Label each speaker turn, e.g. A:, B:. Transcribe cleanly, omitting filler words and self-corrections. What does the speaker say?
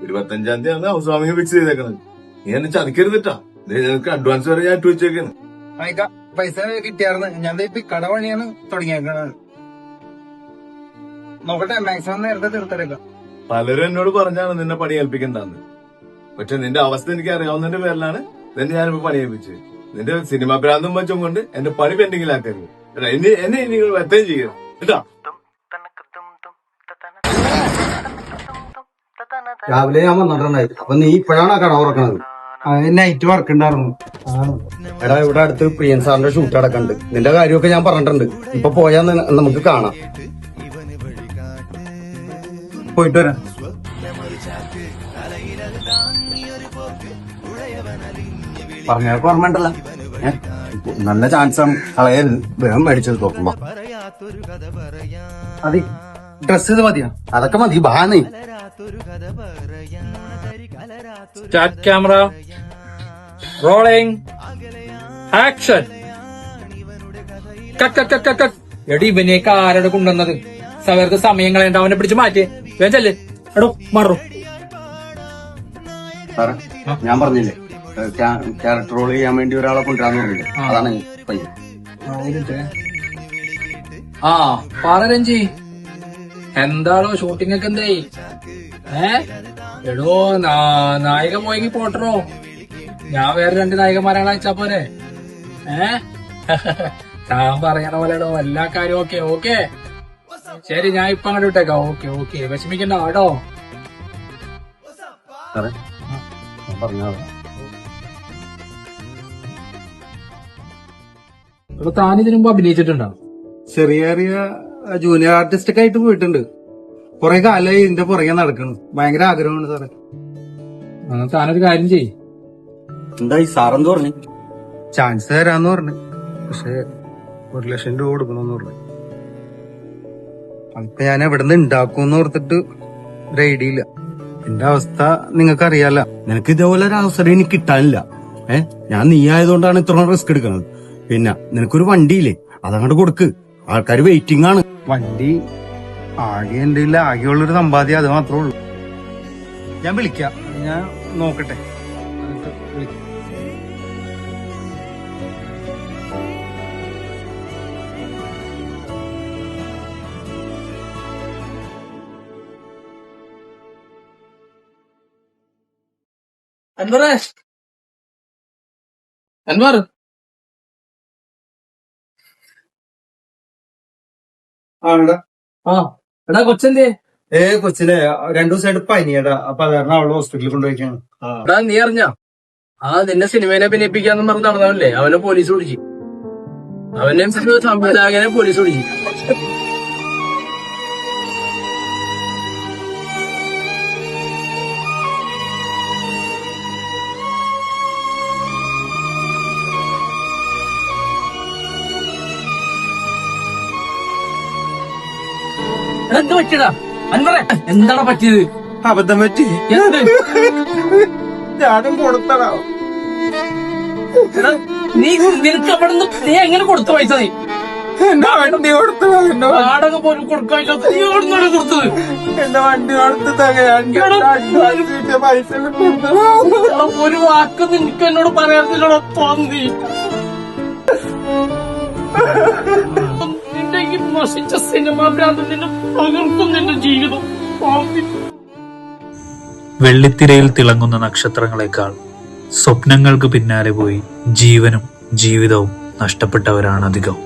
A: 25-ാം house വാമിങ് fix ചെയ്തേക്കണത്. നീ എന്നെ ചതിക്കരുതിട്ടാ. നിനക്ക് അഡ്വാൻസ് വരെ ഞാൻ ഇട്ട് വെച്ചേക്കാണ്.
B: പൈസ കിട്ടിയായിരുന്നു. ഞാൻ ഇപ്പൊ കട പണിയാണ് തുടങ്ങിയേക്കണത്. നോക്കട്ടെ, മാക്സിമം നേരത്തെ തീർത്തേക്കാം.
A: പലരും എന്നോട് പറഞ്ഞാണ് നിന്നെ പണി ഏൽപ്പിക്കണ്ടെന്ന്. പക്ഷെ നിന്റെ അവസ്ഥ എനിക്ക് അറിയാവുന്നതിന്റെ പേരിലാണ് നിന്നെ ഞാനിപ്പോ പണി ഏൽപ്പിച്ചത്. നിന്റെ സിനിമ ഭ്രാന്തം വെച്ചും കൊണ്ട് എന്റെ പണി പെൻഡിങ്ങിലാക്കരുത്. എന്നെ ഇനി വെത്തയും ചെയ്യണം കേട്ടാ.
C: രാവിലെ ഞാൻ വന്നിട്ടുണ്ടായിരുന്നു. അപ്പൊ നീ ഇപ്പോഴാണ് കട തുറക്കണത്?
B: നൈറ്റ് വർക്ക് ഉണ്ടായിരുന്നു.
C: എടാ, ഇവിടെ അടുത്ത് പ്രിയൻ സാറിന്റെ ഷൂട്ട് അടക്കണ്ട്. നിന്റെ കാര്യമൊക്കെ ഞാൻ പറഞ്ഞിട്ടുണ്ട്. ഇപ്പൊ പോയാ നമുക്ക് കാണാം.
B: പോയിട്ട് വരാം.
C: പറഞ്ഞവർക്ക് ഓർമ്മ ഉണ്ടല്ലോ. നല്ല ചാൻസാണ്, കളയരുത്. വേഗം മേടിച്ചത് നോക്കുമ്പോ
B: അതെ, ഡ്രസ് ഇത് മതിയോ?
C: അതൊക്കെ മതി. ബാനേ
D: സ്റ്റാർട്ട് ക്യാമറ, റോളിംഗ്, ആക്ഷൻ. എടി, ഇവനെയൊക്കെ ആരോടെ കൊണ്ടുവന്നത്? സവർക്ക് സമയം കളയണ്ട, അവനെ പിടിച്ച് മാറ്റേ. വേച്ചല്ലേ എടോ, മാറോ.
C: സാറേ, ഞാൻ പറഞ്ഞില്ലേ ക്യാരക്ടർ റോൾ ചെയ്യാൻ വേണ്ടി ഒരാളെ കൊണ്ടുവരാന്ന് പറഞ്ഞില്ലേ? അതാണ് പയ്യൻ.
D: ആ, പറ രഞ്ജി, എന്താണോ ഷൂട്ടിംഗ് ഒക്കെ എന്തേ? എടോ, നായിക പോയെങ്കിൽ പോട്ടറോ. ഞാൻ വേറെ 2 നായികമാരെ അയച്ചാ പോരെ? ഞാൻ പറയണ പോലെടോ, എല്ലാ കാര്യവും ഓക്കെ. ഓക്കെ, ശരി, ഞാൻ ഇപ്പൊ അങ്ങോട്ട് വിട്ടേക്കാം. ഓക്കെ ഓക്കെ, വിഷമിക്കണ്ട കേട്ടോ.
C: സാറേ, ഞാൻ പറഞ്ഞോ.
D: അപ്പൊ താനിതിനു മുമ്പ് അഭിനയിച്ചിട്ടുണ്ടോ?
B: ചെറിയ ചെറിയ ജൂനിയർ ആർട്ടിസ്റ്റ് ഒക്കെ ആയിട്ട് പോയിട്ടുണ്ട്. കുറെ കാലമായി ഇതിന്റെ പുറകെ നടക്കണം. ഭയങ്കര ആഗ്രഹമാണ് സാറേ.
D: താനൊരു കാര്യം ചെയ്യ്.
C: എന്തായി സാറെന്ത് പറഞ്ഞു?
B: ചാൻസ് തരാന്ന് പറഞ്ഞു. പക്ഷെ 1 ലക്ഷം രൂപ കൊടുക്കണമെന്ന് പറഞ്ഞു. അപ്പൊ ഞാൻ എവിടുന്ന് ഉണ്ടാക്കുമെന്ന് ഓർത്തിട്ട് ഒരു ഐഡിയ ഇല്ല. എന്റെ അവസ്ഥ നിങ്ങൾക്കറിയാല.
C: നിനക്ക് ഇതേപോലെ ഒരു അവസരം എനിക്ക് കിട്ടാനില്ല. ഞാൻ നീ ആയതുകൊണ്ടാണ് ഇത്ര റിസ്ക് എടുക്കുന്നത്. പിന്നെ നിനക്കൊരു വണ്ടിയില്ലേ, അതങ്ങോട്ട് കൊടുക്ക്. ആൾക്കാർ വെയിറ്റിംഗ് ആണ്.
B: വണ്ടി ആകെ എന്റെ ആകെയുള്ളൊരു സമ്പാദ്യം അത് മാത്രമേ ഉള്ളൂ. ഞാൻ വിളിക്കാം, ഞാൻ നോക്കട്ടെ.
D: അൻവറേ, അൻവർ, എടാ കൊച്ചെന്തേ?
B: കൊച്ചിലെ 2 ദിവസമായിട്ട് പനിയടാ. അപ്പൊ അത് കാരണം അവള് ഹോസ്പിറ്റലിൽ കൊണ്ടുപോയിക്കാണ്.
D: എടാ, നീ അറിഞ്ഞ നിന്നെ സിനിമേനെ അഭിനയിപ്പിക്കാന്ന് പറഞ്ഞ് നടന്നവല്ലേ, അവനെ പോലീസ് പിടിച്ചു. അവനെ സംവിധായകനെ പോലീസ് പിടിച്ചു. എന്ത് പറ്റിയടാ അൻവറേ? എന്താണ് പറ്റിയത്?
B: അബദ്ധം പറ്റി. ഞാനും കൊടുത്തടാ.
D: നിനക്ക് അവിടെ നിന്ന് നീ എങ്ങനെ കൊടുത്ത പൈസ? നീ
B: എന്റെ വണ്ടി കൊടുത്തു.
D: വാടക പോലും കൊടുക്കാൻ നീ എവിടുന്നാണ് കൊടുത്തത്?
B: എന്റെ വണ്ടി കൊടുത്ത് പൈസ
D: ഒരു വാക്ക് നിനക്ക് എന്നോട് പറയാത്തില്ലടോ, തോന്നി. നിന്റെ ഈ നശിച്ച സിനിമാ ഭ്രാന്തം നിന്നെ പകർക്കും നിന്റെ ജീവിതം.
E: വെള്ളിത്തിരയിൽ തിളങ്ങുന്ന നക്ഷത്രങ്ങളെക്കാൾ സ്വപ്നങ്ങൾക്ക് പിന്നാലെ പോയി ജീവനും ജീവിതവും നഷ്ടപ്പെട്ടവരാണ് അധികം.